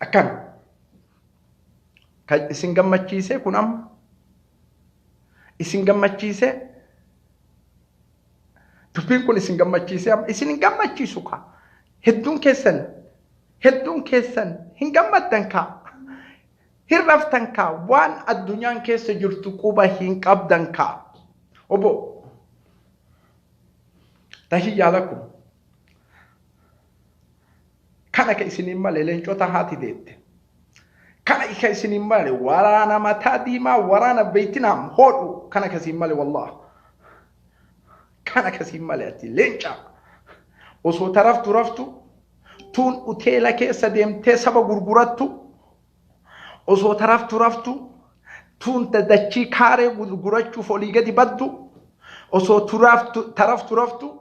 أكان كاي إسنجم ماتشيسة كنام إسنجم ماتشيسة تبين كل إسنجم ماتشيسة إسنجم ماتشيسوكا هدون كيسن هنجم ماتنكا هرفتنكا وان الدنيا كيس جرتو كوبا هنكاب دنكا أبو تهيا لكم كان كيسنين مالي لنجوتا هاتي ديت كان كيسنين مالي ورانا متاديما ورانا بيتنا هودو كان كيسنين مالي والله كان كيسنين مالي أتي لنجا وصو رفتو تون أوتيلا كيسا ديمتي سبا غرغرتو وصو رفتو تون تدچي كاري غرغرتو فوليغا دي بدو وصو رفتو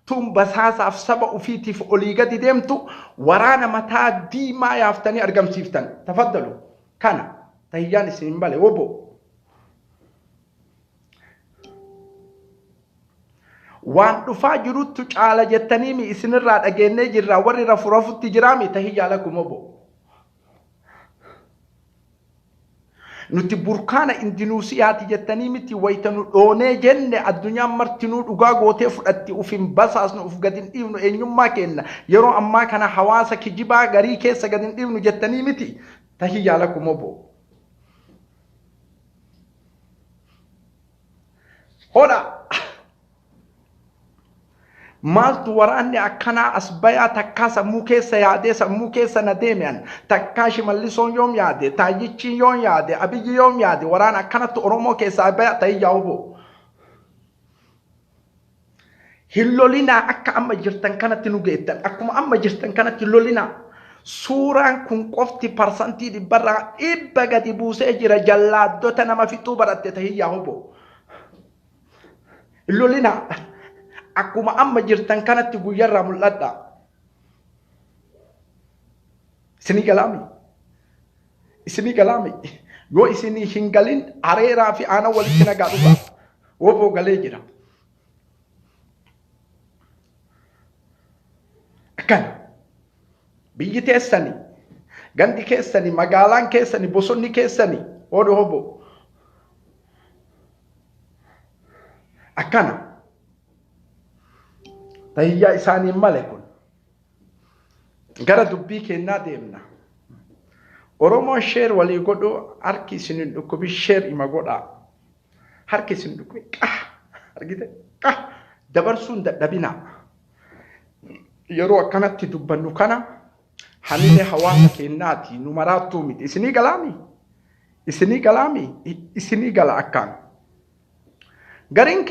تون بساسا في سبا وفيتي في أوليغا دي ديمتو ورانا متا دي ما يافتني أرقم سيفتن تفضلوا كان تهياني سنبالي وبو وان دفا جروتو على جتنيمي إسنرات أجيني جرا وري رفرفو تجرامي تهيا لكم وبو nuti burkana Indonesia jettaniimiti waytanu doonee jenne addunyaa martinuu dhugaa gootee fudhatti ufin basaasnu uf gadin dhiifnu eenyummaa kenna yeroo ammaa kana hawaasa kijibaa garii keessa gadin dhiifnu jettaniimiti tahiyyaa lakum obo hola maaltu waraanni akkana asbaya takka sammuu keessa yaade sammuu keessa nadeemian takka shimallisoon yoom yaade taayichi yoom yaade abiyyi yoom yaade waraan akkanatti oromoo keessa asbaya tayyaa obo hillolina akka amma jirtan kanatti nu geettan akkuma amma jirtan kanatti lolina suuraan kun qofti parsantii dhibbarraa dhibba gadi buusee jira jallaaddota nama fixuu baratte tahiyyaa obo hillolina akkuma amma jirtan kanatti guyyarraa mul'adha isini galami yoo isini hingalin areeraa fi aana walitti nagaa dhufa woboo galee jira akkana biyyi teessani gandi keessani magaalaan keessani bosonni keessani odo hobo akkana tahiyyaa isaanii male kun gara dubbii kennaa deemna oromoon sheer walii godhu harki isinin dhukkubi sheer ima godhaa harki isin dhukkubi argite dabarsuun dadhabina yeroo akkanatti dubbannu kana hamilee hawaasa kennaati nu maraattuu miti isinii gala akkaan gariin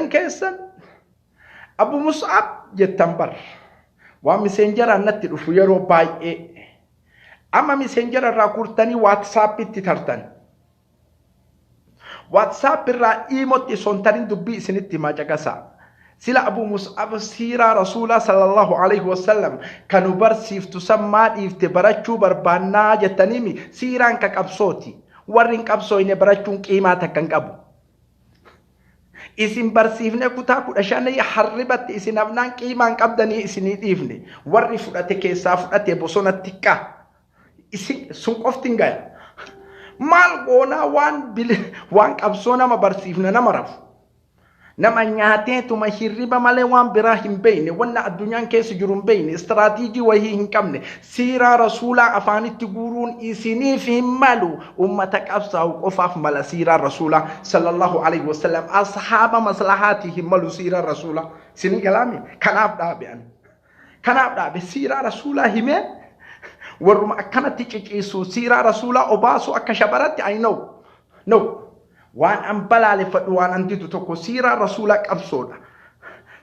keessan Abu Mus'ab jettambar waan messenger annatti dhufu yeroo baay'ee amma messenger irraa kurtanii WhatsApp itti tartan WhatsApp irraa imotti sontarin dubbii isinitti macaqasa sila Abu Mus'ab siira Rasuula sallallahu alayhi wasallam kanu barsiiftu sammaa dhiifte barachuu barbaannaa jettaniimi siiraan ka qabsooti warrin qabsooyne barachuun qiimaa takkan qabu isin barsiifne kutaa kudha shanee harribatti isin abnaan qiimaan qabdanii isinii dhiifne warri fudhate keessaa fudhate bosonatti qa isin sun qoftin gaya maal goonaa waan qabsoo nama barsiifne nama rafu nama nyaatee tuma hirriba malee waan biraa hin beeyne wanna addunyaan keessa jiru hin beeyne istiraatiijii wahii hin qabne siiraa rasuulaa afaanitti guuruun isiniif hin malu ummata qabsaa'u qofaaf mala siiraa rasuulaa sallallahu alayhi wasallam ashaaba maslahaati hin malu siiraa rasuulaa isinii galaami kanaaf dhaabe siiraa rasuulaa himee warruma akkanatti ciciisu siiraa rasuulaa obaasu akka shabaratti I know waan ambalaale fadhu waan antitu tokko siiraa rasuulaa qabsoodha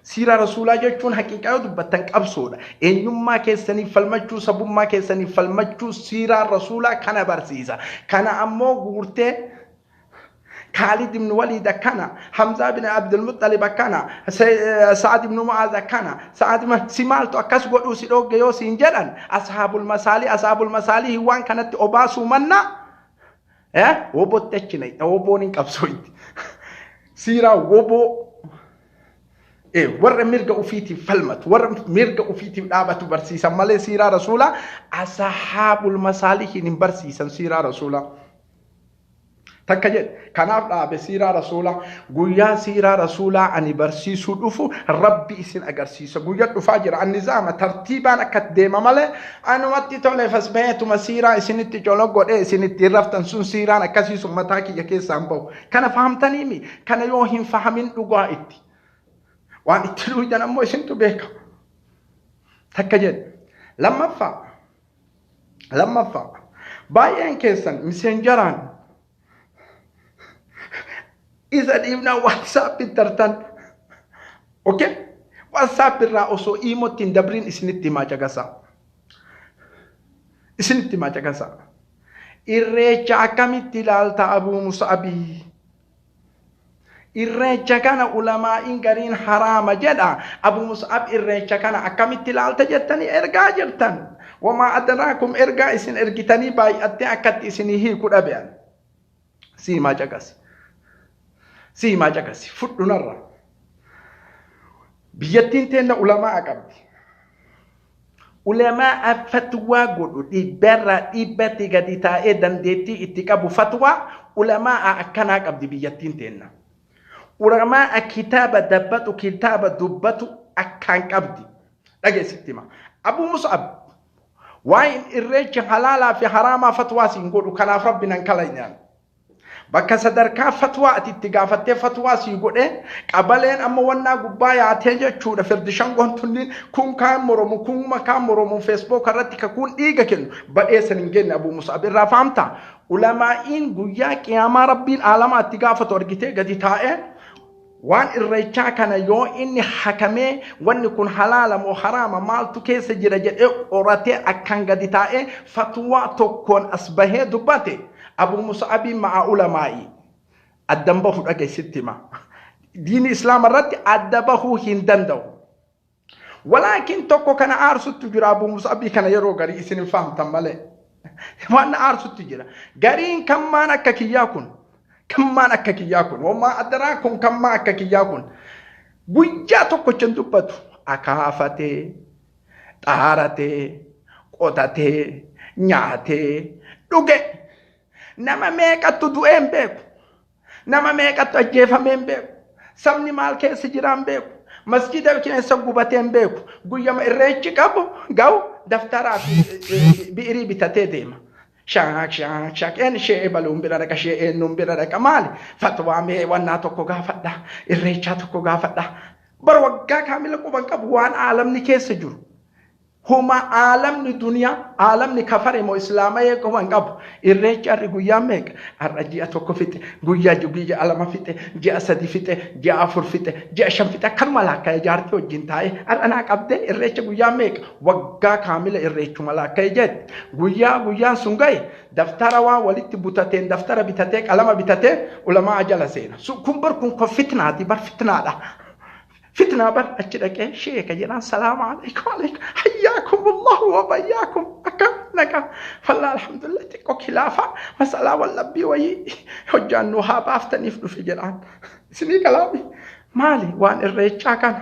siiraa rasuulaa jechuun haqiiqaa dubbattan qabsoodha eenyummaa keessanii falmachuu sabummaa keessanii falmachuu siiraa rasuulaa kana barsiisa kana ammoo guurtee Khalid ibn Walid kana Hamza ibn Abdul Muttalib kana Sa'ad ibn Mu'adh kana Sa'ad simaltu akas godhu si dhogge yoo siin jedhan ashabul masali waan kanatti obaasu manna wobottechina wobonin qabsoiti sira wobo warra mirga ufiiti falmatu warra mirga ufiiti dhaabatu barsiisan malee siiraa rasuula ashaabul masaalihin hin barsiisan siiraa rasuula takka jedhe kanaaf dhaabe siiraa rasuula guyyaa siiraa rasuula ani barsiisuu dhufu rabbi isin agarsiisa guyyaa dhufaa jira annizaama tartiibaan akka deema malee anumatti tole fasbeetuma siiraa isinitti colo godhe isinitti raftan sun siiraan akkasii sun mataa kiyya keessaan bahu kana fahamtaniimi kana yoo hin fahamin dhugaa itti waan itti dhuujan ammoo isintu beeka takka jedhe lammaffaa baay'een keessan miseenjaraan isa dhiibnaa WhatsApp tartan okay WhatsApp irraa osoo iimotti hin dabrin isinitti himaa caqasa irreecha akkamitti ilaalta Abuu Mus'abii irreecha kana ulamaa'iin gariin haraama jedha Abuu Mus'ab irreecha kana akkamitti ilaalta jettanii ergaa jirtan wamaa adraakum ergaa isin ergitanii baay'attee akkatti isinii hiiku dhabean siimaa caqasi fudhunarra biyyattiin teenna ulamaa qabdi ulamaa fatwaa godhu dhibbatti gadi taa'ee dandeettii itti qabu fatwaa ulamaa akkanaa qabdi biyyattiin teenna ulamaa kitaaba dabbatu kitaaba dubbatu akkaan qabdi dhageessittima Abuu Mus'ab waa'in irreecha halaalaa fi haraamaa fatwaa siin godhu kanaaf rabbi nan kalaynaan bakka sadarkaa fatwaa ati itti gaafattee fatwaa sii godhe qabaleen amma wannaa gubbaa yaatee jechuudha firdishan gontunniin kun kaan moromu kun makaan moromu Facebook irratti ka kun dhiiga kennu badheessan hin genne Abuu Mus'ab irraa fahamta ulamaa'iin guyyaa qiyaamaa rabbiin aalamaa itti gaafatu argitee gadi taa'ee waan irreechaa kana yoo inni hakamee wanni kun halaala moo haraama maaltu keessa jira jedhee qoratee akkan gadi taa'ee fatwaa tokkoon as bahee dubbate Abuu Mus'ab ma'a ulamaa'i addan bahu dhageessittima diini islaama irratti adda bahuu hin danda'u walaakin tokko kana aarsutti jira Abuu Mus'ab kana yeroo garii isin hin fahamtan malee waan aarsutti jira gariin kammaan akka kiyyaa kun wama adraakum kammaa akka kiyyaa kun guyyaa tokko chin dubbatu akaafatee xaaratee qotatee nyaatee dhuge nama meeqattu du'een beeku nama meeqattu ajjeefameen beeku sabni maal keessa jiraan beeku masjida keessa gubateen beeku guyyama irreechi qabu gaw daftaraa bi'irii bitatee deema shak en shee baluun bira dhaqa shee eennuun bira dhaqa maali fatwaa mee wannaa tokko gaafadha irreechaa tokko gaafadha bar waggaa kaamila quban qabu waan aalamni keessa jiru huma aalamni duniyaa aalamni kafare moo islaama yeeqoman qabu irreecha arri guyyaa meeqa arra ji'a tokko fixe guyyaa alama fixe ji'a sadi fixe ji'a afur fixe ji'a shan fixe akkanuma laakkaa'e jaartii wajjin taa'e ar'anaa qabdee irreecha guyyaa meeqa waggaa kaamila irreechuma laakkaa'e jedhe guyyaan sun ga'e daftara waa walitti butateen daftara bitatee qalama bitatee ulamaa jala seena kun bar kun ko fitnaati bar fitnaadha فتنة بر أجدك شيء كجنا السلام عليكم حياكم الله وبياكم أكنك فالله الحمد لله تكو خلافة مسألة والنبي وي حجانوها بافتني في جنان سني كلامي مالي وان الرجال كان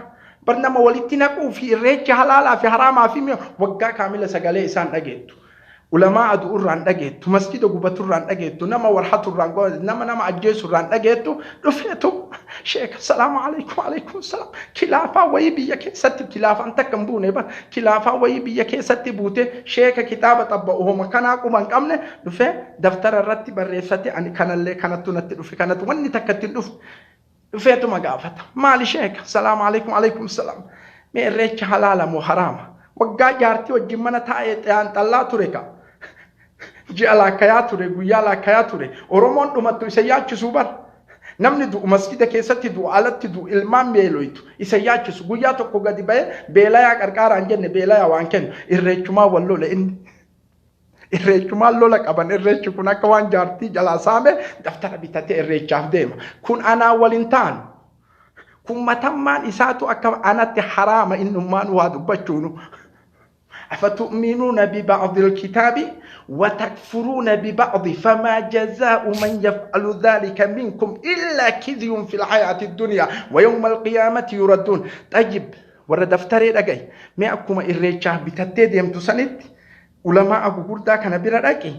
برنامج ولتنا في الرجال حلالا في حرام في مي وقع كامل سجله إنسان أجد ulama adu urran dhageettu masjida gubatu urran dhageettu nama warhatu urran go nama ajjeesu urran dhageettu dhufeetu sheekh assalamu alaykum salam khilaafa way biyya keessatti khilaafan takkan buune ba khilaafa way biyya keessatti buute sheekh kitaaba tabba'uhu makana quban qabne dhufe daftara irratti barreeffate ani kanallee kanattu natti dhufe kanatu wanni takkatti dhufeetu magaafata maali sheekh assalamu alaykum salam me irreecha halala mo harama waggaa jaartii wajjin mana taa'ee xiyaan xallaa ture ka ji'a laakkayaa ture guyyaa laakkayaa ture oromoon dhumattu isa yaachisuu bar namni du'u masjida keessatti du'u alatti du'u ilmaan beeloytu isa yaachisu guyyaa tokko gadi ba'e beelayaa qarqaaraan jenne beelayaa waan kennu irreechumaa wallola inni irreechumaa lola qaban irreechi kun akka waan jaartii jalaa saame daftara bitatee irreechaaf deema kun anaa waliin taanu kun matammaan isaatu akka anatti haraama innummaan waa dubbachuunu أفتؤمنون ببعض الكتاب وتكفرون ببعض فما جزاء من يفعل ذلك منكم إلا خزي في الحياة الدنيا ويوم القيامة يردون. طيب ورا دفتري دغاي مي اكوما إريتشا بتتي ديمتو سنت علماء غوردا كان بيرا داكي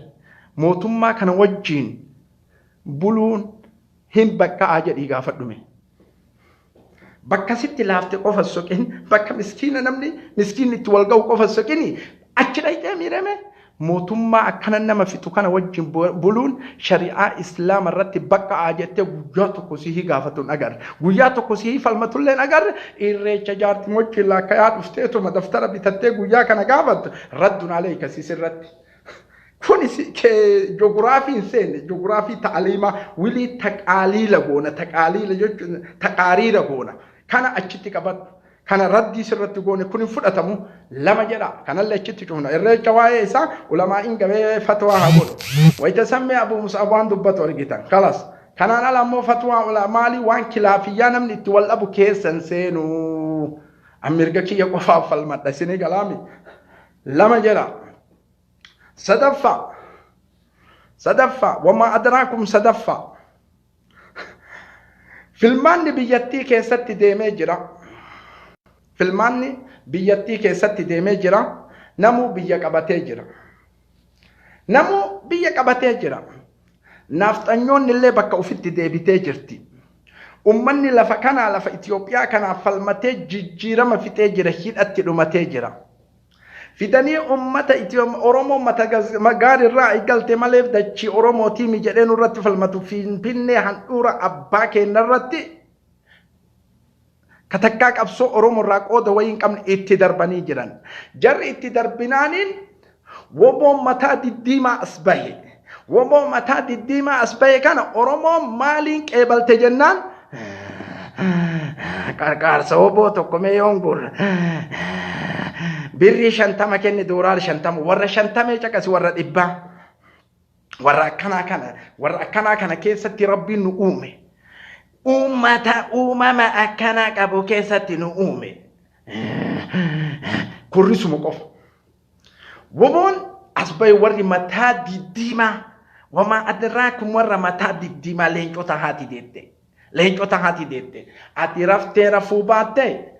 موتوما كان وجين بولون هم بكا اجدي غافدومي بكا ست لافت قف سوكين بكا مسكين نمني مسكين تولغو قف سوكيني اچداي ميرمه موتوما كان نما في تكان وجين بولون شريعه اسلام رت بكا اجته غياتو كوسي غافتون اگر غياتو كوسي فالمتلن اگر إريتشا جارت موچلا كيات استيتو ما دفتر بتتي غيا كان غافت رد عليك سيسرت كوني جغرافي إنسان جغرافي تعليمه ولي تقاليل غونا تقارير غونا كان أشتي كبد كان ردي سرت غونا كوني فدتمو لما جرا كان الله أشتي كونا إرجع وايسا ولما إن جبه فتوى هقول ويتسمى أبو مصعب عن دبت ورجيتان خلاص كان أنا لما فتوى ولا مالي وان خلافيا نمني تول أبو كيسن سينو أمريكا كي يقف فالمدة سنة كلامي لما جرا صدفة وما أدراكم صدفة في المن بيتي كيست ديمي جرا في المن بيتي كيست ديمي جرا نمو بيك أبتي جرا نمو بيك أبتي جرا نافتنيون اللي بكا وفت ديبتي جرتي أمني لفكنا لف إثيوبيا كان فالمتي جيرا ما في تجرا هيد أتلومتي جرا في دنيا أمة إتيوم أورومو مغاري الرأي قلت مالف دتشي أورومو تيمي جدين الرتي فالمتو في بني هنورا أباكي نرتي كتكاك أبسو أورومو راك أودا وين كم اتدرباني جران جر اتدربنانين وبو متا ديما أسباهي وبو متا ديما أسباهي كان أورومو مالين كيبال تجنان كار سوبو تقومي يونغور بري شنتما كني دورال شنتما ورا شنتما يجاكس ورا إبا ورا كنا كنا كيستي ربي نؤمي أمة أكنا كابو كيستي نؤمي كوريسو مقف وبون أسباي وري متا ديما وما أدراكم ورا متا ديما لينكو تهاتي ديتي أتراف تيرافو باتي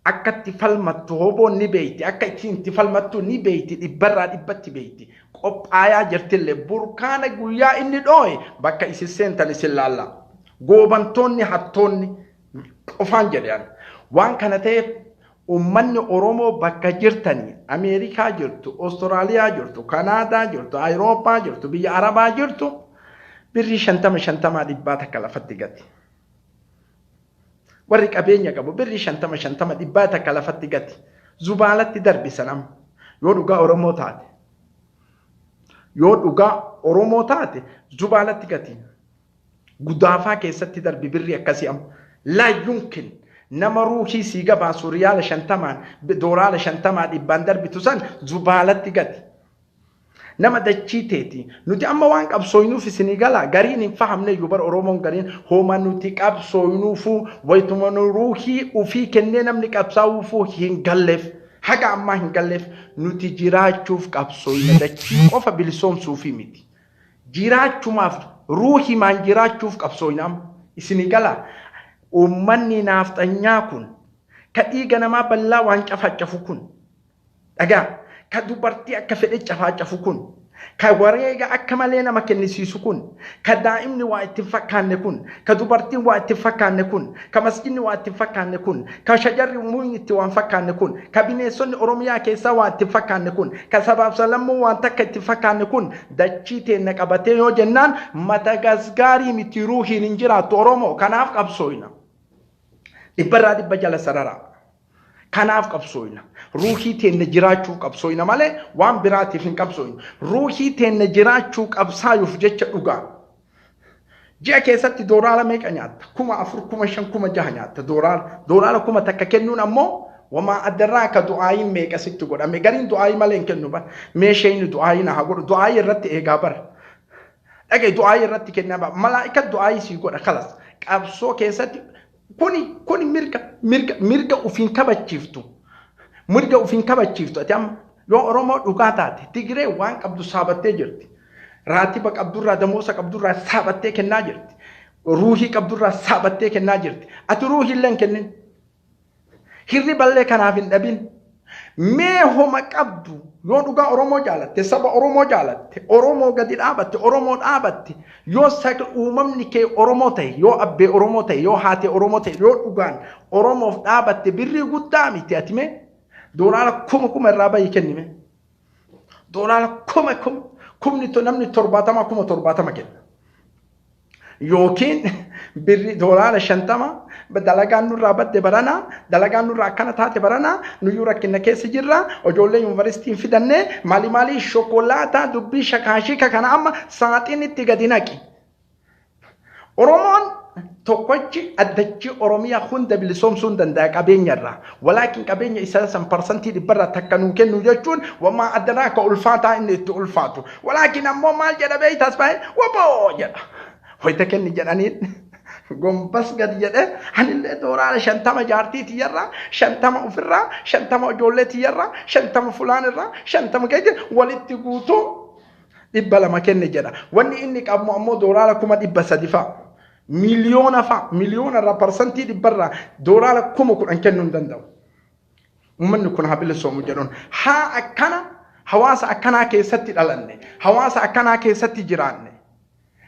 أكتي فالمتو هوبو نبيتي أكتي فالمتو نبيتي إبرا إبتي بيتي قب آيا جرتل بركان قويا إني دوي بكا إسي سنتاني سلالا قوبانتوني حطوني قفان جريان وان كانت أمني أورومو بكا جرتني أمريكا جرتو أستراليا جرتو كندا جرتو أوروبا جرتو بيا عربا جرتو بري شنتما دباتك لفتقاتي ورق أبينيا كابو بري شنتما دباتك لفتقاتي زبالتي دربي سلام يودوغا أورومو تاتي زبالتي قاتي قدافا كيستي دربي بري أكاسي لا يمكن نمروكي سيغا باسو ريال شنتما دورال شنتما دبان دربي تسان زبالتي قاتي نما دچيتيتي نوتي اما وان قبسوينو في سنغالا غارين فهمنا يوبر اورومون غارين هما نوتي قبسوينو فو ويتمنو روحي وفي كننا من قبساو فو هينغلف حاجه اما هينغلف نوتي جيراتشوف قبسوينو دچي قف بلسوم صوفي ميتي جيراتشو ماف روحي مان جيراتشوف قبسوينام سنغالا ومني نافتنياكون كديغنا ما بلا وان قفاچفكون اغا كدوبرتي أكفلت جفاج فكون كوريجا أكملنا ما كنسي سكون كدائمني واتفاقان نكون كدوبرتي واتفاقان نكون كمسكين واتفاقان نكون كشجر موين توانفاقان نكون كبنيسون أوروميا كيسا واتفاقان نكون كسبب سلام وانتك اتفاقان نكون دچيتي نكابتي يو جنان مدغاسكاري متروحي ننجرا تورومو كناف قبسوينا إبرا دي بجال سرارا كناف قبسوينا روحي تين جراچو قبسوينا ماله وان براتي فين قبسوين روحي تين جراچو قبسايو فجچ دوغا جا كيسات دورال ميك انيات كما افر كما شن كما جهنيات دورال كما تككنون امو وما ادراك دعاي ميك اسيت غدا مي غارين دعاي مالين كنو با ميشين دعاي نا غور دعاي رت اي غبر اگي دعاي رت كنا با ملائكه دعاي سي غدا خلاص قبسو كيسات كوني ميركا وفين كبچيفتو مرجع وفين كبتشيفتو أتيام yoo Oromoo dhugaa taate Tigree waan qabdu saabattee jirti. Raatiba qabdurraa damoosa qabdurraa saabattee kennaa jirti. Ruuhii qabdurraa saabattee kennaa jirti. Ati ruuhii illee hin kennin. Hirri ballee kanaaf hin dhabin. Mee homa qabdu yoo dhugaa Oromoo jaalatte saba Oromoo jaalatte Oromoo gadi dhaabatte Oromoo dhaabatte yoo sakal uumamni kee Oromoo ta'e yoo abbee Oromoo ta'e yoo haatee Oromoo ta'e yoo dhugaan Oromoof dhaabatte birrii guddaa miti ati mee doolaara kuma irraa bayii kennime. Doolaara kumni namni 70 kenna. Yookiin birri doolaara 50 dalagaan nurraa badde barana dalagaan nurraa akkana taate barana nuyyuu rakkina keessa jirra ijoollee yuunivarsiitiin fidannee maali shokolaataa dubbii shakaashika kana amma saaxiin itti gadi naqi. Oromoon tokkochi addachi Oromiyaa hunda bilisoomsuu hin danda'a qabeenyarraa walaakin qabeenya isaa 1% dhibbarraa takka nuu kennu jechuun wamaa addanaa ka ulfaataa inni itti ulfaatu walaakin ammoo maal jedha beeytas baay'ee waboo jedha. Hoyta kenni jedhaniin gombas gad jedhe anillee doolaara 50 jaartiiti yarra 50 ofirraa 50 ijoolleeti yarra 50 fulaanirraa 50 keessa walitti guutuu 200 kenni jedha. Wanni inni qabu ammoo doolaara 300 fa'a. Miliyoona irraa parsantii dhibbarraa doolaara 10,000 kennuu hin danda'u. Uummanni kun haa bilisoomu jedhuun haa akkana hawaasa akkanaa keessatti dhalanne hawaasa akkanaa keessatti jiraanne.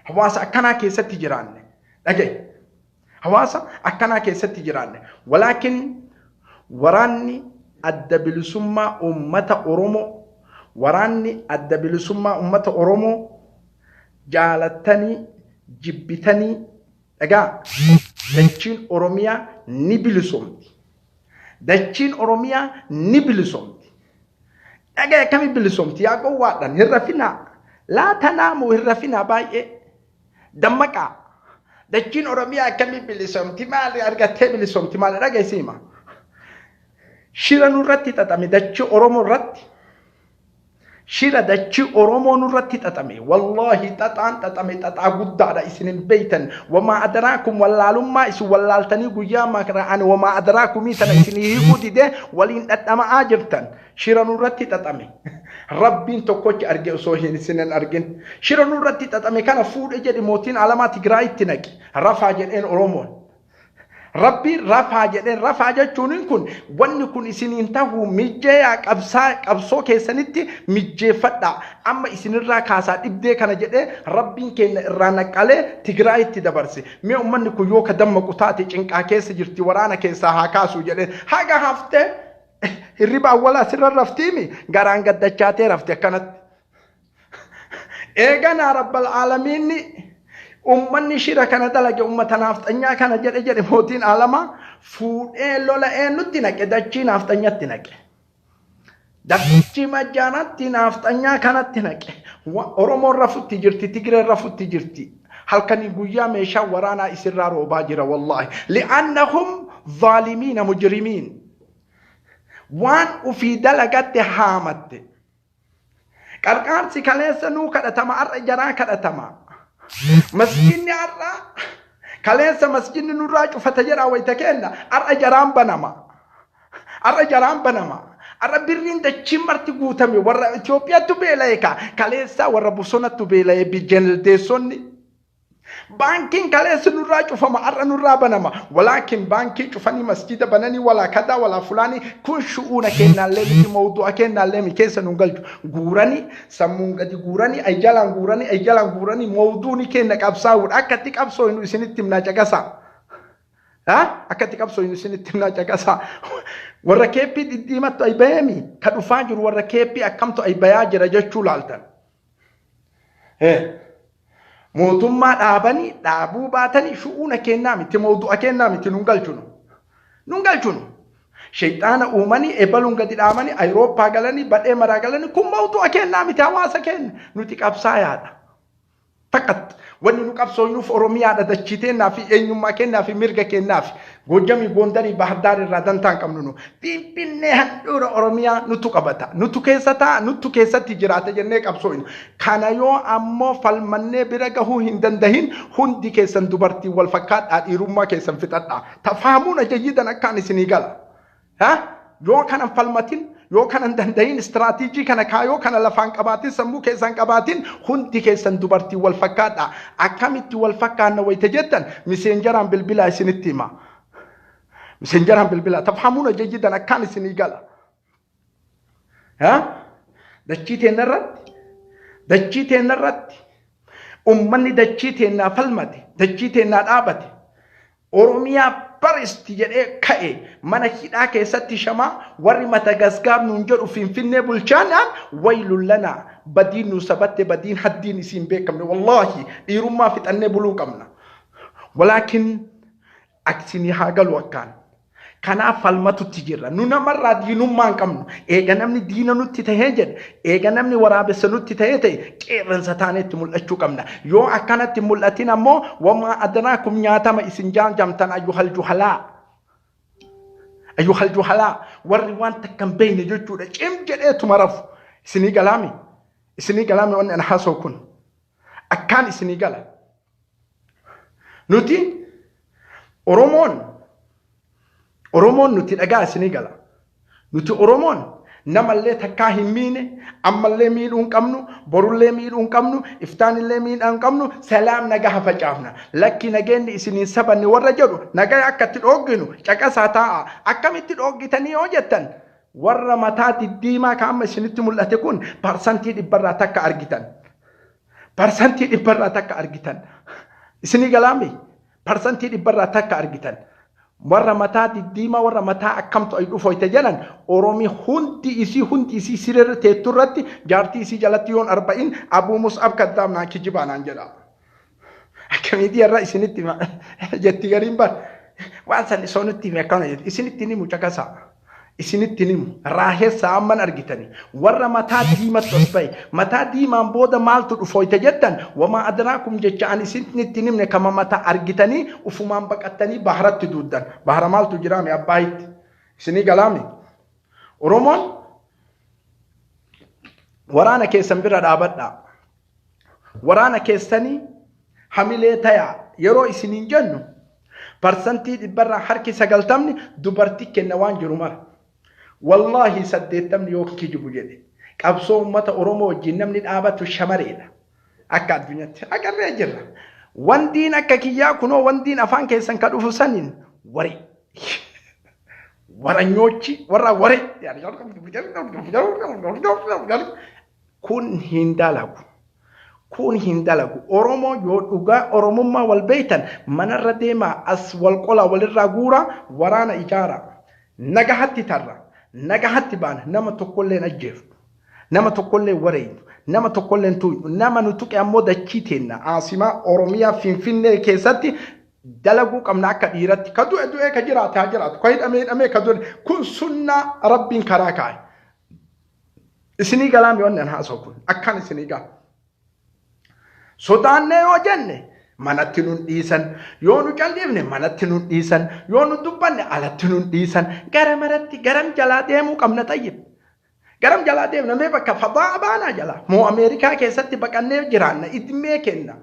Hawaasa akkanaa keessatti jiraanne dhagaye hawaasa akkanaa keessatti jiraanne walaakin waraanni adda bilisummaa uummata Oromoo waraanni adda bilisummaa uummata Oromoo jaalattanii jibbitanii dhagaa dachiin Oromiyaa ni bilisoomti. Dachiin Oromiyaa ni bilisoomti. Dhagaa akkami bilisoomti yaa gowwaadhaan hin rafinaa laa tanaamu hin rafinaa baay'ee. Dammaqaa dachiin Oromiyaa akkamii bilisoomti maali argattee bilisoomti maali dhageessima. Shira nurratti xaxame dachii Oromoo irratti shira dachii Oromoo nurratti xaxame wallahi xaxame xaxaa guddaadha isin hin beeytan wamaa adaraakum wallaalummaa isin wallaaltanii guyyaa makra'an wamaa adaraakumii sana isin hiikuu didee waliin dhadhama'aa jirtan shira nurratti xaxame. Rabbiin tokkochi arge osoo hin isinin argin shira nurratti xaxame kana fuudhe jedhi mootiin alamaa Tigraayitti naqi rafaa jedheen Oromoon. Rabbiin rafaa jedheen rafaa jechuun kun wanni kun isiniin ta'uu mijjee qabsoo keessanitti mijjeeffadha amma isinirraa kaasaa dhibdee kana jedhee Rabbiin keenya irraa naqalee Tigraayitti dabarse. Mee uummanni kun yoo ka dammaqu taate cinqaa keessa jirti waraana keessaa haa kaasuu jedheen haga haftee. Hirriba awwalaa sirra raftiimi garaan gaddachaatee rafte akkanatti. Eeganaa rabbal aalamiinni ummanni shira kana dalage ummata naafxanyaa kana jedhe mootiin alamaa fuudhee lola eenyutti naqe dachii naafxanyatti naqe. Dachii majjaanatti naafxanyaa kanatti naqe. Oromoon rafutti jirti Tigreen rafutti jirti. Halkanii guyyaa meeshaa waraanaa isirraa roobaa jira wallahi. Li'annahum zaalimiina mujrimiin. Waan ufii dalagatte haamatte. Qarqaarsi kaleessa nuu kadhatama arra jaraa kadhatama. Masjidni arra kaleessa masjidni nurraa cufata jedhaa wayita kenna arra jaraan banama. Arra jaraan banama. Arra birriin dachiin marti guutame warra Itoophiyaattu beela'e kaleessa warra bosonattu beela'e bijenildeessonni. Bankin kaleessa nurraa cufama arra nurraa banama walaakin bankin cufanii masjida bananii walaa kadaa walaa fulaanii kun shu'uuna kennaallee miti mawdu'a kennaallee mi keessa nun galchu guuranii sammuun gadi guuranii ay jalaan guuranii mawduuni kenna qabsaa'uudha akkatti qabsoo hin isinitti himnaa caqasaa. Akkatti qabsoo hin isinitti himnaa caqasaa. Warra keeppii dhidhiimattu ay bayeemi ka dhufaa jiru warra keeppii akkamtu ay bayaa jira jechuu laaltan. Mootummaa dhaabanii dhaabuu baatanii shu'uuna kennaa miti mawdu'a kennaa miti nun galchunu. Shayxaana uumanii ebaluun gadi dhaabanii Ayirooppaa galanii badhee maraa galanii kun mawdu'a kennaa miti hawaasa kenna nuti qabsaayaadha. Fakkatti wanni nu qabsoonuuf Oromiyaadha dachiteenyaa fi eenyummaa kennaa fi mirga kennaa fi Gojjamii Gondarii Bahardar irraa dantaan qabnu nu Finfinnee handhuura Oromiyaa nutu qabata nutu keessa ta'a nutu keessatti jiraata jennee qabsooinu kana yoo ammoo falmannee bira gahuu hin dandahin hundi keessan dubartii wal fakkaadhaa dhiirummaa keessan fixadhaa tafaamuun ajayyidan akkaan isinii gala yoo kanan falmatin yoo kanan dandayin istiraatiijii kana kaayoo kana lafaan qabaatin sammuu keessan qabaatin hundi keessan dubartii wal fakkaadha akkamitti wal fakkaanna wayta jettan miseenjaraan bilbilaa isinitti hima miseenjaraan bilbilaa tafhamuuna jayyidan akkaan isinii gala dachii teenarratti ummanni dachii teennaa falmate dachii teennaa dhaabate oromiyaa baristi jedhee ka'e mana hidhaa keessatti shamaa warri matagasgaab nuun jedhu finfinnee bulchaanaan waylun lanaa badiin nu sabatte badiin haddiin isiin beekamne wallahi dhiirummaa fixannee buluu qabna walaakin aksinii haa galu akkaan kanaaf falmatutti jirra nu namarraa diinummaan qabnu eega namni diina nutti tahee jedhe eega namni waraabessa nutti tahee ta'e qeerransa taanetti mul'achuu qabna yoo akkanatti mul'atin ammoo wamaa adanaakum nyaatama isin jaamjamtan ayyuhal juhalaa warri waan takkan beeyne jechuudha cim jedheetuma rafu isinii galaami wanni ana haasoo kun akkaan isinii gala nuti Oromoon nuti dhagaa isinii gala. Nuti Oromoon namallee takkaa hin miine, ammallee miidhuu hin qabnu, borullee miidhuu hin qabnu, iftaanillee miidhaa hin qabnu, salaam nagaa facaafna. Lakki nageenni isiniin sabanni warra jedhu nagaa akka itti dhogginu caqasaa taa'a. Akkamitti dhoggitanii yoo jettan warra mataa diddiimaa kaama isinitti mul'ate kun parsantii dhibbarraa takka argitan. Isinii galaami parsantii dhibbarraa takka argitan. warra mataa diddiimaa warra mataa akkamtu ay dhufoyte jedhan Oromi hundi isii siree teetturratti jaartii isii jalatti yoon 40 Abu Mus'ab kaddaamnaa kijibaanaan jedha akkamitti irra isinitti jetti gariin bar waan san isonitti me akkana isinitti ni mucakasa isinitti nimu raahessa amman argitani warra mataa diimat tosbay mataa diimaan booda maaltu dhufoyte jettan wama adraakum jechaan isinitti nimne kama mataa argitani ufumaan baqattanii baharatti duuddan bahara maaltu jiraame abbaayitti isinii galaami Oromoon waraana keessan bira dhaabadha waraana keessanii hamilee taya yeroo isiniin jennu parsantii dhibbarraa harki 90 dubartii kenna waan jiru mara والله سديتم يوك كيجبو جدي قبصو أمة أورومو جنمني الآبة شمريلا أكاد بنيت أكاد رجلا وندين أكاكيا كنو وندين أفان كيسان كدوفو سنين وري ورا نيوتشي وري يعني كون هندالكو أورومو يوغا أورومو ما والبيتن من الرديما أس والقلا والرغورا ورانا إجارة نجحت ترى نجحت بان نما تقول نجف نما تقول وريد نما تقول توي نما نتوك أمود كيتنا عاصمة أوروميا فين كيساتي دلقو كم ناك ديرت كدو كجرات هاجرات كويد أمي كدو كل سنة رب كراكاي إسني كلام يون أنا هاسوكون أكان إسني كلام سودان وجنة manattinun dhiisan yoo nu calleefne manattinun dhiisan yoo nu dubbanne alattinun dhiisan garamaratti garam jalaa deemuu qabna tayyib garam jalaa deemna mee bakka fadaa baanaa jala moo Ameerikaa keessatti baqannee jiraanna idmee kenna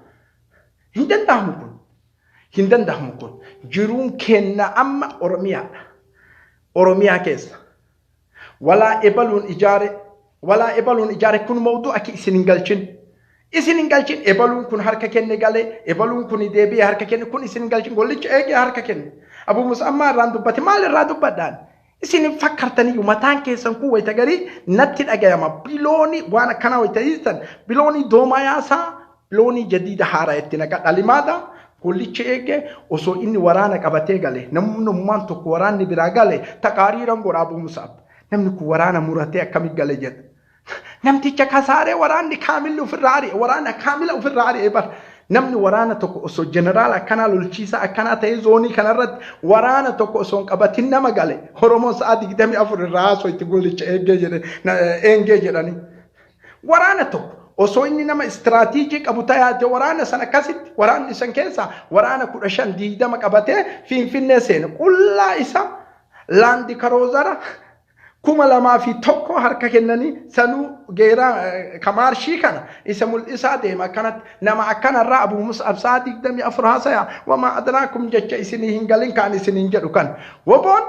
hin danda'amu kun jiruun kenna amma Oromiyaa keessa walaa ebaluun ijaare kun mawdu'a ki isin hin galchin isinin galchin ebaluun kun harka kenne gale ebaluun kun deebi'ee harka kenne kun isinin galchin gollicha eegee harka kenne Abu Musa amma irraan dubbate maal irraa dubbadhaan isinin fakkartanii mataan keessan kun wayita garii natti dhagayama bilooni waan akkana wayita hiistan bilooni doomayaasaa bilooni jadiida haaraa itti naqadha limaadha gollicha eegee osoo inni waraana qabatee gale namnummaan tokko waraanni biraa gale taqaariiran godha Abu Musa namni kun waraana muratee akkamii gale jedha namticha kasaaree waraanni kaamilli kaamila ofirraa eebar namni waraana tokko osoo jeneraal akkanaa lolchiisaa akkanaa ta'ee zoonii kanarratti waraana tokko osoo qabatin nama gale Oromoon sa'a 24 irraa haasoo itti gollicha eengee jedhani waraana tokko osoo inni nama istiraatiijii qabu ta'ee waraana sana akkasitti waraanni san keessa waraana 15-20 qabatee Finfinnee seena qullaa isa laandi karoozara kuma lamaa fi tokko harka kennanii sanuu geeraa kamaarshii kana isa mul'isaa deema akkanatti nama akkanarraa Abu Mus'ab sa'a 24 haasaya wama adraakum jecha isinii hin galin kaan isiniin jedhu kan woboon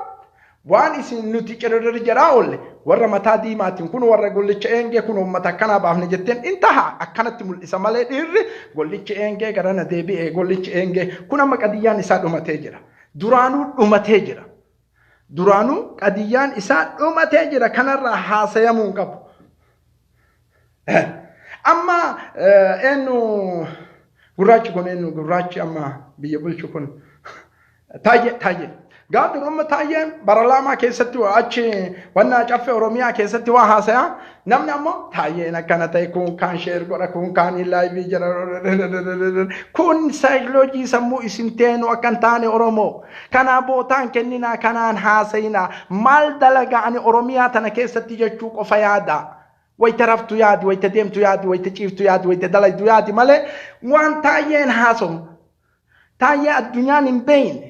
waan isin nuti cirrir jiraa oolle warra mataa diimaatiin kun warra gollicha eengee kun uummata akkanaa baafne jetteen intaha akkanatti mul'isa malee dhiirri gollicha eengee garana deebi'ee gollicha eengee kun amma qadiyyaan isaa dhumatee jira. Duraanuu dhumatee jira. Duraanuu qadiyyaan isaa dhumatee jira kanarraa haasayamuu hin qabu. Amma eenyu gurraachi kun eenyu gurraachi amma biyya bulchu kun taayye. Gaafa durummaa taayeen baralaamaa keessatti achi wanna caffee Oromiyaa keessatti waa haasaya namni ammoo taayeen akkana ta'e kun kaan sheer godha kun kaan laayivii jira kun saayikooloojii sammuu isin teenu akkan taane Oromoo kanaa bootaan kenninaa kanaan haasayinaa maal dalagaani Oromiyaa tana keessatti jechuu qofa yaada. Wayita raftu yaadi, wayita deemtu yaadi, wayita ciiftu yaadi, wayita dalaytu yaadi malee waan taayeen haasawu taayee addunyaan hin beeyne.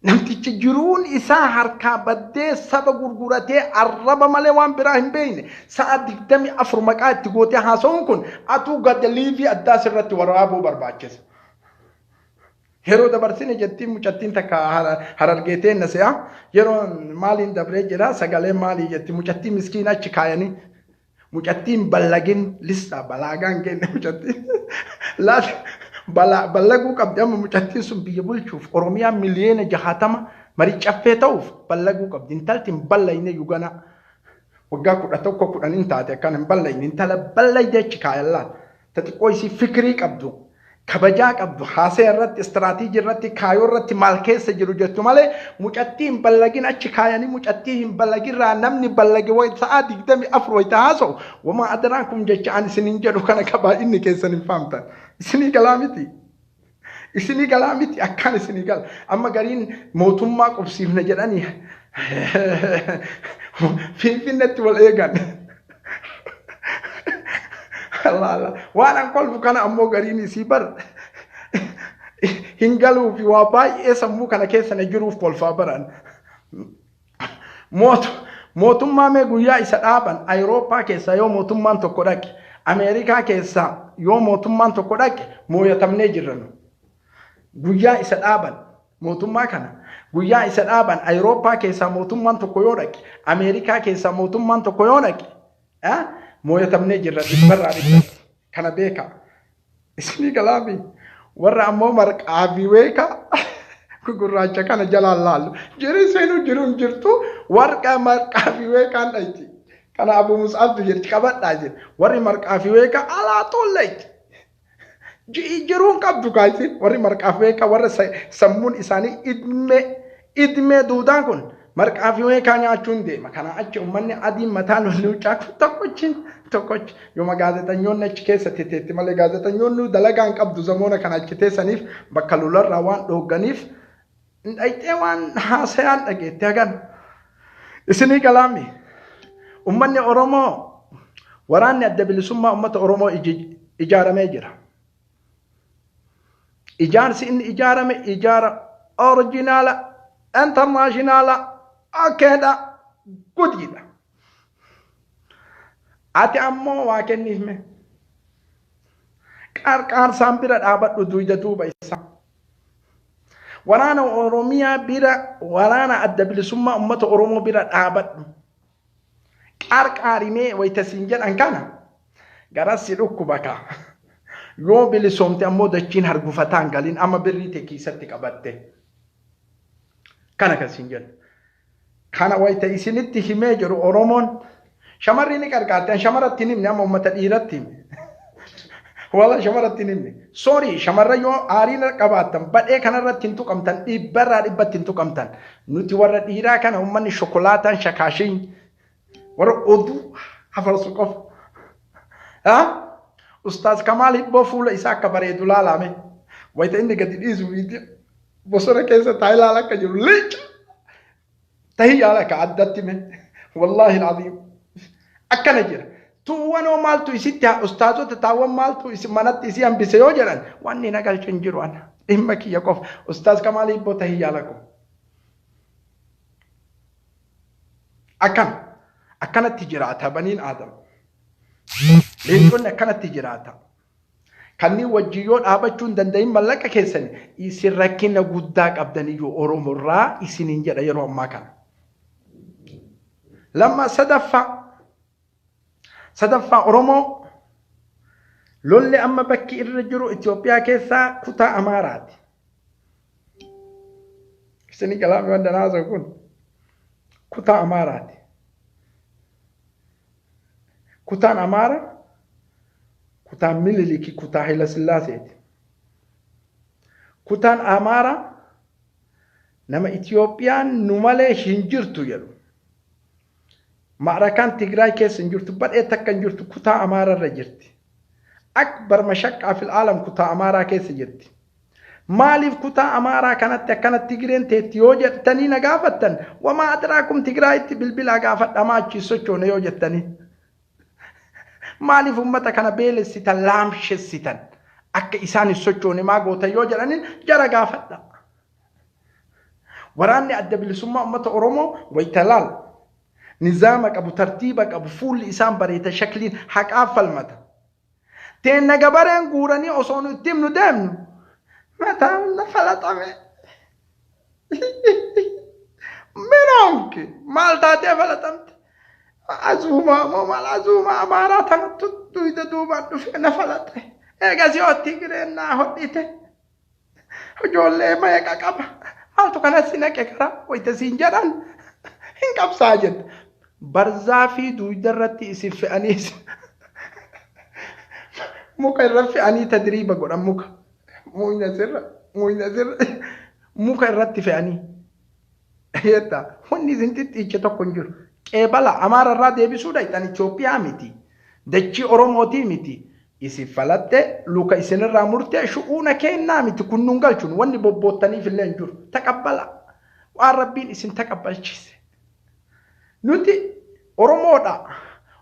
Namtichi jiruun isaa harkaa baddee saba gurguratee arraba malee waan biraa hin beeyne sa'a 24 maqaa itti gootee haasawuun kun atuu gadda liivii addaa sirratti waraabuu barbaachisa. Yeroo dabarsine jettiin mucattiin takka harargeeteen na se'a yeroo maaliin dabree jira sagalee maalii jetti mucattiin miskiin achi kaayanii mucattiin ballagin lista balaagaan kenne mucattiin laata. Ballaguu qabdi amma mucattiin sun biyya bulchuuf Oromiyaa miliyoona 60 marii caffee ta'uuf ballaguu qabdi intaltiin ballayne yugana waggaa 11 taate akkan hin ballayne intala ballayde achi kaayallaa xiqqoo isii fikirii qabdu kabajaa qabdu haasee irratti istiraatiijii irratti kaayoo irratti maal keessa jiru jettu malee mucattiin ballagin achi kaayanii mucattii hin ballagirraa namni ballage way sa'a 24 wayita haasa'u wama adaraan kun jecha an isinin jedhu kana qabaa inni keessan hin faamtan. Isinii galamiti. Isinii galamiti akkan isinii gal. Amma gariin mootummaa qubsiifna jedhanii Finfinneetti wal eegan. Allah. Waan an kolfu kana ammoo gariin isii bar hin galuufi waa baay'ee sammuu kana keessa na jiruuf kolfaa baran. Mootummaa mee guyyaa isa dhaaban Awurooppaa keessa yoo mootummaan tokko dhaqe Ameerikaa keessa yoo mootummaan tokko dhaqe mooyatamnee jirranu. Guyyaa isa dhaaban mootummaa kana guyyaa isa dhaaban Awurooppaa keessa mootummaan tokko yoo dhaqe Ameerikaa keessa mootummaan tokko yoo dhaqe mooyatamnee jirranu barraa dhibba kana beeka. Isinii galaabi warra ammoo marqaa fi weeka gurraacha kana jalaan laallu jirii seenuu jiruun jirtu warqa marqaa fi weekaan dhayti. Kana Abu Mus'ab jirti qabadhaa jira warri marqaa fi weeka alaa tolleetti. Jiruun qabdu kaayisin warri marqaa fi weeka warra sammuun isaanii idmee duudaan kun marqaa fi weekaa nyaachuun deema. Kana achi uummanni adiin mataan wal nuucaa tokkochi yooma gaazexanyoonni achi keessa teetti malee gaazexanyoonni dalagaan qabdu zamoona kana achi teessaniif bakka lolarraa waan dhoogganiif dhayxee waan haasayaan dhageetti hagan. Isinii galaami. Ummanni Oromoo waraanni adda bilisummaa ummata Oromoo ijaaramee jira. Ijaarsi inni ijaarame ijaara originaala internaashinaala akeedha guddiidha. Ati ammoo waa kenniifme qarqaarsaan bira dhaabadhu duyda duuba isaa. Waraana Oromiyaa bira waraana adda bilisummaa ummata Oromoo bira dhaabadhu. Qarqaarimee wayita siin jedhan kana garasi dhukkuba ka yoo bilisoomte ammoo dachiin hargufataan galiin amma birrii tee keessatti qabatte kana kan siin jedhu kana wayita isinitti himee jiru Oromoon shamarri ni qarqaartan shamaratti nimni amma ummata dhiiratti wala shamarratti nimni sorry shamarra yoo aariin qabaatan badhee kanarratti hin tuqamtan dhibbarraa dhibbatti hin tuqamtan nuti warra dhiiraa kana ummanni shokolaataan shakaashin warra oduu hafarsu qofa. Ustaaz Kamal hibboo fuula isaa akka bareedu laalame wayita inni gadi dhiisu bosona keessa taa'ee ilaala akka jiru leenca tahii yaala akka addatti me wallaahi alazim akkana jira. Tuwwanoo maaltu isitti ustaazota taawwan maaltu manatti isii hambise yoo jedhan wanni nagalchu hin jiru ana dhimma kiyya qofa Ustaaz Kamal hibboo tahii yaala ko akkana. Akkanatti jiraata baniin Aadam. Leenconni akkanatti jiraata. kanni wajjiyoo dhaabachuun dandayin mallaqa keessan isin rakkina guddaa qabdaniyyuu Oromorraa isiniin jedha yeroo ammaa kana. Lamma sadaffaa Oromoo lolli amma bakki irra jiru Itoophiyaa keessaa kutaa Amaaraati. Isini kalaami wanda naasoo kun kutaa Amaaraati. Kutaan Amaara kutaan Miniliki kutaa Haile Sillaaseeti. Kutaan Amaara nama Itoophiyaan nu malee hin jirtu jedhu. Maarakaan Tigraay keessa hin jirtu badhee takka hin jirtu kutaa Amaara irra jirti. Akbar mashaqqaa fil aalam kutaa Amaaraa keessa jirti. Maaliif kutaa Amaaraa kanatti akkanatti Tigreen teetti yoo jettanii na gaafattan wamaa adraakum Tigraayitti bilbilaa gaafadhamaa achi sochoone yoo jettanii. Maaliif ummata kana beelessitan laamshessitan akka isaan sochoone maa goota yoo jedhanin jara gaafadha. Waraanni adda bilisummaa ummata Oromoo waytalaal nizaama qabu tartiiba qabu fuulli isaan bareeta shakliin haqaa falmata. Teenna gabareen guuranii osoo nu ittiin nu deemnu mataan na falaxame. Minoonki maal taatee falaxamte? Azuma Amaaraa tanattu duyda duubaan dhufe na falaxe. Eegas yoo Tigreen naa hodhite ijoollee meeqa qaba? Maaltu kanas si naqe karaa wayita siin jedhan hin qabsaa jette. Barzaa fi duyda irratti isin fe'aniis. Muka irra fe'anii tadriiba godhan muka. Muyna sirra muka irratti fe'anii. Yetta wanni isin xixxiiche tokko hin jiru. Qeebala Amaara irraa deebisuudha itan Itoophiyaa miti. Dachii Oromootii miti. Isin falatte luka isinirraa murtee shu'uuna kennaa miti kunnuun galchuun wanni bobboottaniif illee hin jiru. Taqabbala. Waan Rabbiin isin taqabbalchise. Nuti Oromoodha.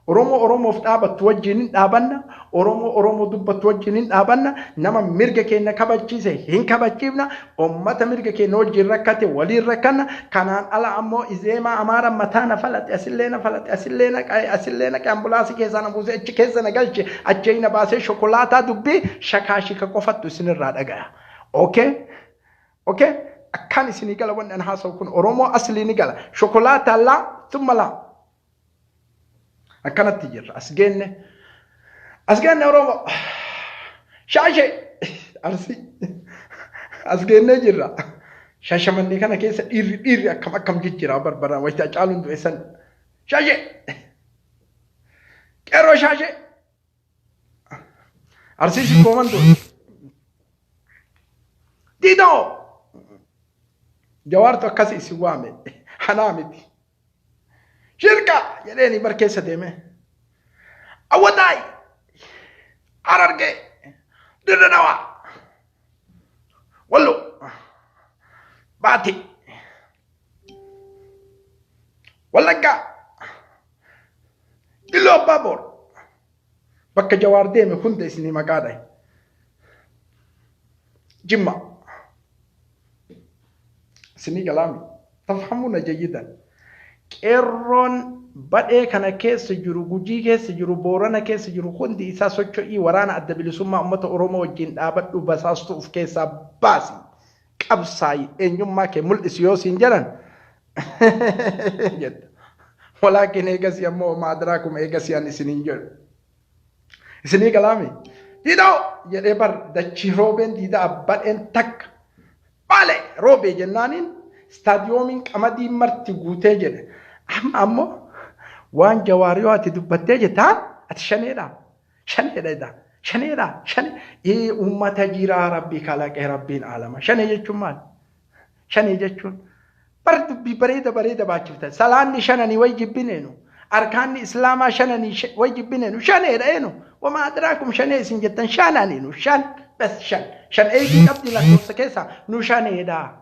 Oromoof dhaabattu wajjin dhaabanna. Oromoo dubbattu wajjin dhaabanna. Nama mirga keenya kabachiise hin kabachiifna. Ummata mirga keenya wajjin rakkate waliin rakkanna. Kanaan ala ammoo izeemaa Amaara mataa na falate asillee na falate asillee na ambulaasii keessaa na buusee achi keessa na galche achii na baasee shokolaataa dubbii shakaashika qofattu isinirraa dhagaya. Okay? Akkaan isinii gala wanni an haasa'u kun Oromoo aslii ni gala. Shokolaataa laa tumma laa. Akkanatti jirra as geenne Oromoo shaashee arsi as geennee jirra. Shaashamannee kana keessa dhiirri akkam jijjiiraa barbara wayita caaluun du'essan shaashee qeerroo shaashee arsiisi koomando diidoo jawaartu akkasi isin waame hanaa miti. Shirka jedheeni barkeessa deeme. Awwataay Harargee Dirree Dhawaa Wallo Baati Wallaggaa Iluu Abbaa Boor bakka Jawaar deeme hunda isinii maqaadha. Jimma isinii galaami tafhamuuna jayyidan. Qeerroon badhee kana keessa jiru Gujii keessa jiru Boorana keessa jiru hundi isaa socho'ii waraana adda bilisummaa uummata Oromoo wajjin dhaabadhu basaastu of keessaa baasi qabsaayi eenyummaa kee mul'isi yoo siin jedhan jedha. Walaakin eegasii ammoo maadiraakum eegasii an isiniin jedhu. Isinii galaami diidoo jedhee bar dachii roobeen diidaa badheen takka baale roobee jennaaniin staadiyoomiin qamadii marti guutee jedhe. Ammoo waan Jawaar yoo ati dubbattee jettaan ati shaneedha. Uummata jiraa Rabbii kalaqee Rabbiin alama. Shanee jechuun maal? Shanee jechuun bar dubbii bareeda baachiftan. Salaanni shananii way jibbineenu. Arkaanni Islaamaa shananii way jibbineenu. Shaneedha eenu. Wamaa adraakum shanee isin jettan shananiinu. Shan eegii qabdi lakkoofsa keessaa nu shaneedha.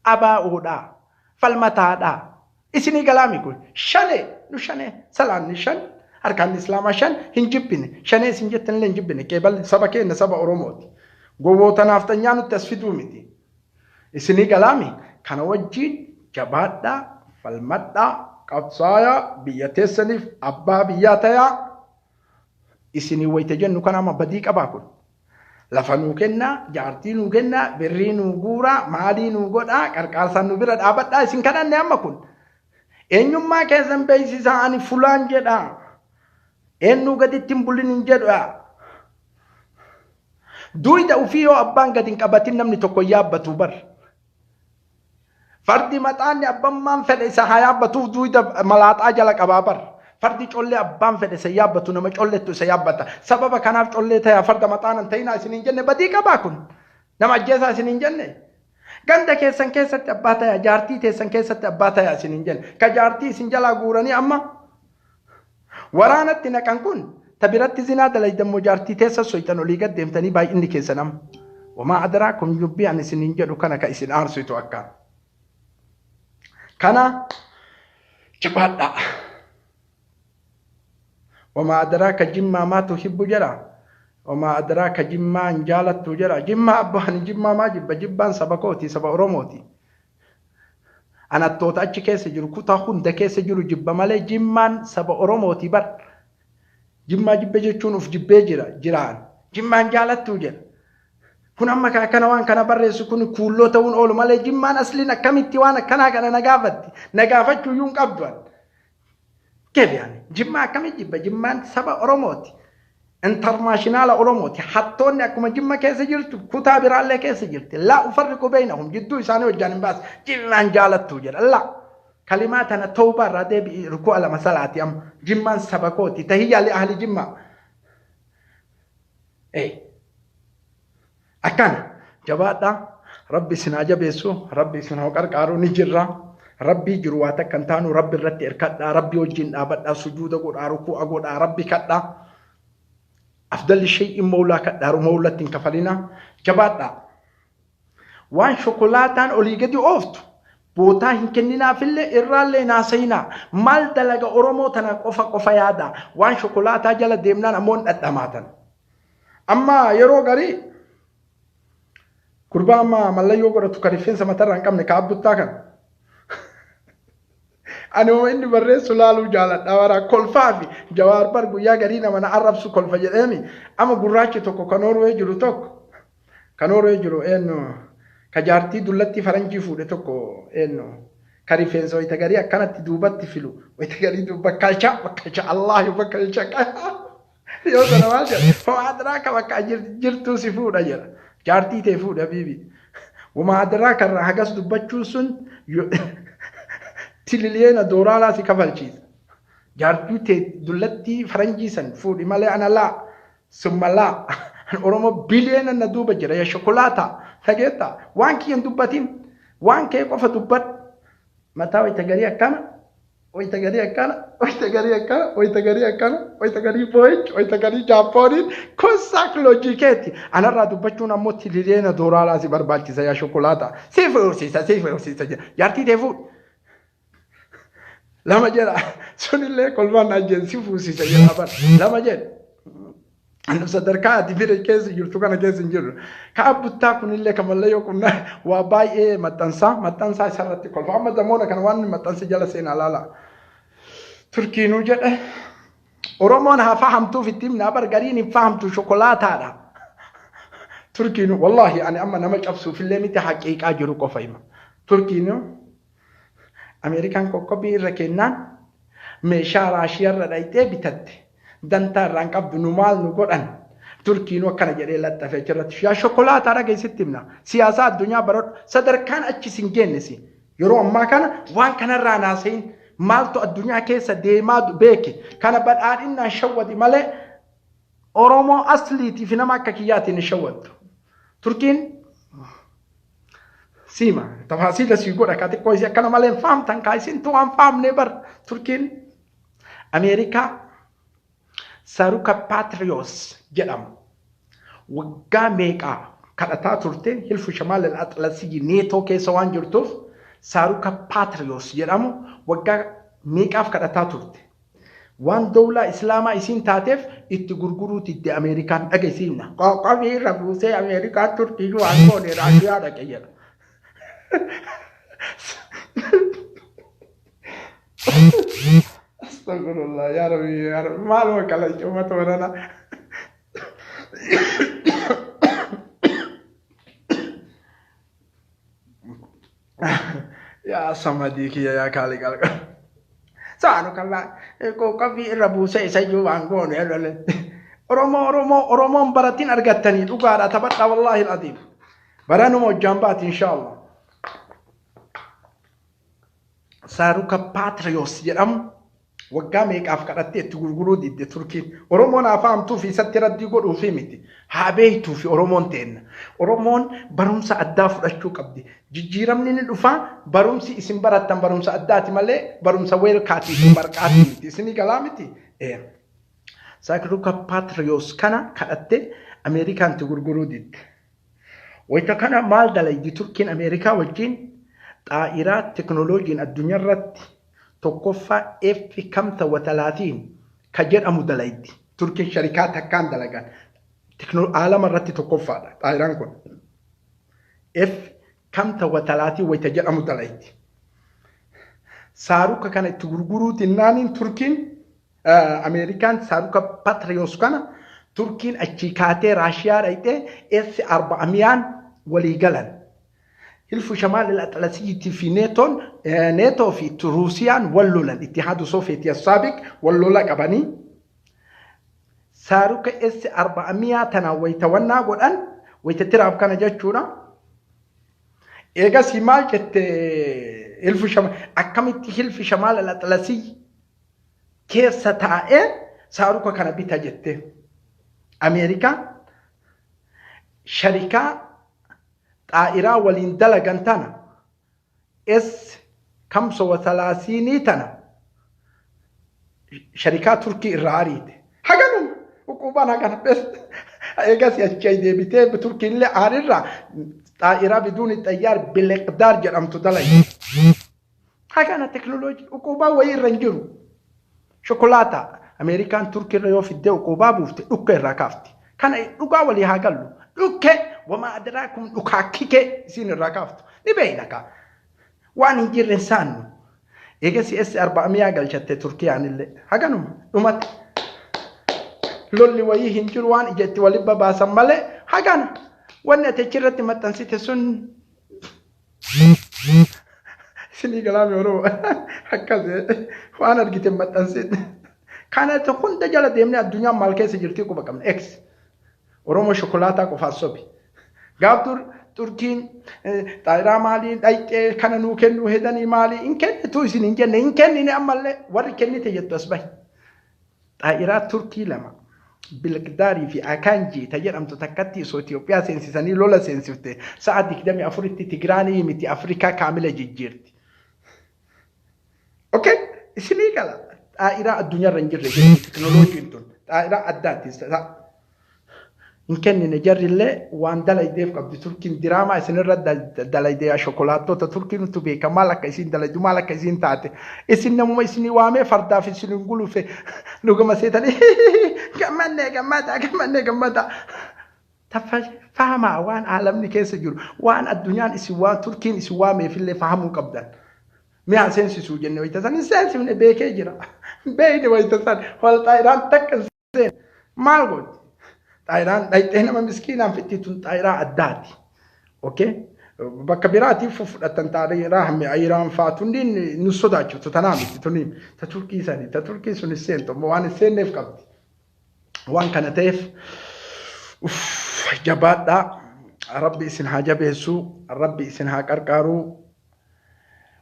Abaa'uudha. Falmataadha. Isinii galaami kun shane nu shane salaanni shan arkaanni Islaamaa shan hin jibbine shanee isin jettan illee hin jibbine qeeballi saba keenya saba Oromooti. Gowwoota naaftanyyaa nutti as fiduu miti. Isinii galaami kana wajjin jabaadhaa falmadhaa qabsaayaa biyya teessaniif abbaa biyyaa tayaa isinii wayita jennu kana amma badii qabaa kun lafa nuu kennaa, jaartii nuu kennaa, birrii nuu guuraa, maalii nuu godhaa, qarqaarsaan nu bira dhaabadhaa isin kadhanne amma kun. Eenyummaa keessan beeksisaa ani fulaan jedhaa. Eenyu gaditti hin bulin hin jedhaa. Duwida ufii yoo abbaan gadi hin qabatin namni tokko yaabbatu bar. Fardi maxaanni abbammaan fedhe isa haa yaabbatuuf duwida malaaxaa jala qabaa bar. Fardi collee abbaan fedhe isa yaabbatu nama colleettu isa yaabbata. Sababa kanaaf collee ta'e farda maxaanan ta'inaa isin hin jenne badii qabaa kun. Nama ajjeesaa isin hin jenne. Ganda keessan keessatti abbaa ta'e jaartii teessan keessatti abbaa ta'e isin hin jenne. Ka jaartii isin jalaa guuranii amma waraanatti naqan kun tabiratti zinaa dalaydamoo jaartii teessa soitan olii gad deemtanii baay'inni keessan amma. Wamaa adaraakum jubbii ani isin hin jedhu kana ka isin aarsitu akka. Kana jabaadhaa. وما أدراك جمّا ما تحب جرا وما أدراك جمّا إن جالت جرا جمّا أبوان جمّا ما جب جبّان سبكوتي سبا أروموتي أنا التوت أجي كيس جرو كتا خون ده كيس جرو جبّا مالي جمّان سبا أروموتي بر جمّا جب جتشون في جبّي جران جمّا إن جالت جرا كن أما كان وان كان برّي سكون كولو تون أول مالي جمّا أصلنا كميتي وانا كان نجافت يوم قبضان كيف يعني؟ جمّا كم يجيب جمّا سبع أروموتي انترناشنال أروموتي حتى أنكم جمّا كيس جرت كتاب رالله كيس جرت لا أفرق بينهم جدو يساني وجانب بس جمّا جالت توجر لا كلمات أنا توبة ردي بركوع على مسألة أم جمّا سبكوتي تهيأ لأهل جمّا إيه أكان جوابنا ربي سناجا بيسو ربي سناوكر كارو نجرا ربي جرواتك كنتانو ربي الرتي إركدا ربي وجين أبدا سجود أقول ركوع أقول ربي كدا أفضل شيء مولا كدا مولا تنكفلنا جباتا وان شوكولاتان أولي قدي أوفت بوتا هنكننا في اللي إرالي ناسينا مال دلق أرومو تنا قفا يادا وان شوكولاتا جل ديمنا نمون أداماتا أما يرو غري قربا ما ملا يوغر تكاريفين سمتر رنكم نكاب بطاكا أنا وإني بري سلالو جالت أورا كل فافي جوار برجو يا جرينا من عرب سو كل فجأمي أما قراشة توكو كانورو يجرو توك كانورو يجرو إنه كجارتي دولتي فرنجي فود توكو إنه كاريفين سوي تجاري كانت دوبت فيلو وتجاري بكالشا الله يبكالشا يا سلام فما أدراك بكاجر جرتو سفود أجر جارتي تفود حبيبي وما أدراك الرهجس دبتشوسن تللينا دورالا سي كفالشيز جارتي دولتي فرنجي سن فود مالي أنا لا ثم لا الأورومو بليون ندوب جرا يا شوكولاتا ثقيتا وانكي يندوبتين وانكي قفا دوبت متى ويتغري كان ويتغري كان ويتغري كان ويتغري كان ويتغري بويك ويتغري جابونين كوساك لوجيكيتي انا را دوبتونا موتي لينا دورالا سي بربالتي يا شوكولاتا سيفر سيسا جارتي ديفود لما جرى سوني لي كل ما نجي سيفو سيسا جرابر لما جرى أنا صدركا دبير كيس يرتو كنا كيس نجر كأبوتا كن اللي كمال ليو كنا واباي إيه متنسا سرت كل فما دمونا كان وان متنسا جلسين على لا تركي نوجد أورومون فهمتو في التيم نابر قريني فهمتو شوكولاتة هذا تركي نو والله أنا أما نمج أفسو في اللي متى حقيقة أجرو كفايمة تركي نو أمريكان كوكبي ركنان مشارع شير رايته بتد دانتا رانك عبد نمال نقولن تركي نو كان جري لا تفجرت يا شوكولاته رجع ستمنا سياسات الدنيا برد صدر كان أشي نسي يرو ما كان وان كان راناسين مالتو الدنيا كيس ديما بيكي كان بدأ إن شود ملء أورومو أصلي في نما ككيات نشود تركين سيما تفاصيل سيقول أكاتي كويس كان ملء فهم تنكايسين تو أم فهم نبر تركين أمريكا ساروكا باتريوس جدام وقا ميكا كاتا تورتين هلفو شمال الأطلسي نيتو كيسوان جرتوف ساروكا باتريوس جدام وقا ميكا في كاتا تورتين وان دولة إسلاما إسين تاتف اتغرغرو تدي أمريكان أجسيمنا قاقامي ربوسي أمريكا تورتين وانكوني راشيا ركيلا استغفر الله يا ربي ما له كلا جمعة ورانا يا صمديك يا كالي كالي سانو كلا كو كفي ربوسي سيجو عنقون يا Oromoon baratiin argattanii dhugaadha taphadha wallahi al-adiim. Baranuma hojjaan baati insha Allah. Saaruka Patrios jedhamu waggaa meeqaaf kadhattee itti gurguruu didde Turkiin. Oromoon afaamtuu fi isatti raddii godhuu fi miti. Haa beektuu fi Oromoon teenna. Oromoon barumsa addaa fudhachuu qabdi. Jijjiiramni ni dhufa barumsi isin barattan barumsa addaati malee barumsa weelkaatii fi marqaatii miti. Isinii galaa miti. Saaruka Patrios kana kadhattee Ameerikaan gurguruu didde. Wayita kana maal dalaydi Turkiin Ameerikaa wajjin xaa'iraa teknooloojiin addunyaa irratti tokkoffaa F-30 ka jedhamu dalaydi. Turkiin sharikaa takkaan dalagan aalama irratti tokkoffaadha xaa'iraan kun. F-30 wayita jedhamu dalaydi. Saaruka kana itti gurguruutiin naaniin Turkiin Ameerikaan saaruka Patrios kana Turkiin achi kaatee Raashiyaa dhayxee S-400 walii galan. Hilfu Shamal al-Atlasiyyi fi neetoo fi Ruusiyaan wallolan ittihaadu Soofeetii as-saabiq wallola qabanii saaruka S-400 tana wayita wannaa godhan wayita tiraaf kana jechuudha. Eegas maal jette Hilfu Shamal akkamitti Hilfu Shamal al-Atlasiyyi keessa taa'ee saaruka kana bita jette. Ameerikaan sharikaa xaa'iraa waliin dalagan tana S-35 tana sharikaa Turkii irraa ariite. Haganuma uqubaan hagana eegas achi deebitee Turkiin illee aarirraa xaa'iraa biduun xayyaar Bileqdaar jedhamtu dalage. Hagana teknooloojii uqubaa wayii irra hin jiru. Shokolaata Ameerikaan Turkii irra yoo fiddee uqubaa buufte dhukka irraa kaafti. Kana dhugaa walii haa gallu. Dhukke wama adraakum dhukaakike isin irraa kaaftu. Ni beeynaka. Waan hin jirren saannu. Eegas S-400 galchatte Turkiyaan illee. Haganuma dhumate. Lolli wayii hin jiru waan ijetti waliin babaasan malee hagana. Wanni ati achirratti maxxansite sun Sini galame Oromoo akkasii waan argite maxxansite. Kana hunda jala deemnee addunyaan maal keessa jirti quba qabna. X Oromoo shokolaataa qofaaf sobi. Gaaf Turkiin xaa'iraa maalii dhayxee kana nuu kennuu hedanii maalii hin kennitu isin hin jenne hin kennine ammallee warri kennite jettu as bahi. Xaa'iraa Turkii lama Bileqdaarii fi Akaanjii ta jedhamtu takkatti osoo Itoophiyaa seensisanii lola seensifte sa'a 24tti Tigraanii miti Afrikaa kaamila jijjiirti. Okay, isinii gala. Xaa'iraa addunyaa irra hin jirre teknooloojiin tun xaa'iraa addaatti hin kennine jarrillee waan dalaydeef qabdi Turkiin diraamaa isinirra dalaydee shokolaattota Turkiin nutu beeka maal akka isin dalaydu maal akka isin taate isin namuma isinii waamee fardaaf isin gulufe dhugama seetanii gammada fahamaa waan aalamni keessa jiru waan addunyaan isin waan Turkiin isin waameefillee fahamuu qabdan. Mi'a seensisuu jenne wayita san seensifne beekee jira. Beeyne wayita san wal xaa'iraan takka seen maal godhi? Xaa'iraan dhayxee nama miskiinaan fittituun xaa'iraa addaati. Okay? Bakka biraatiif fudhatan xaa'iraa hammi ayiraan faatu hundiin nu sodaachisu tanaa miti tuniin ta Turkii sanii ta Turkii sun seentu waan seenneef qabdi. Waan kana ta'eef jabaadhaa Rabbi isin haa jabeessuu Rabbi isin haa qarqaaruu.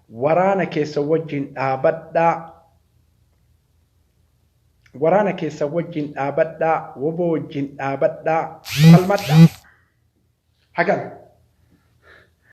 Waraana keessa wajjin dhaabadhaa woboo wajjin dhaabadhaa falmadhaa hagan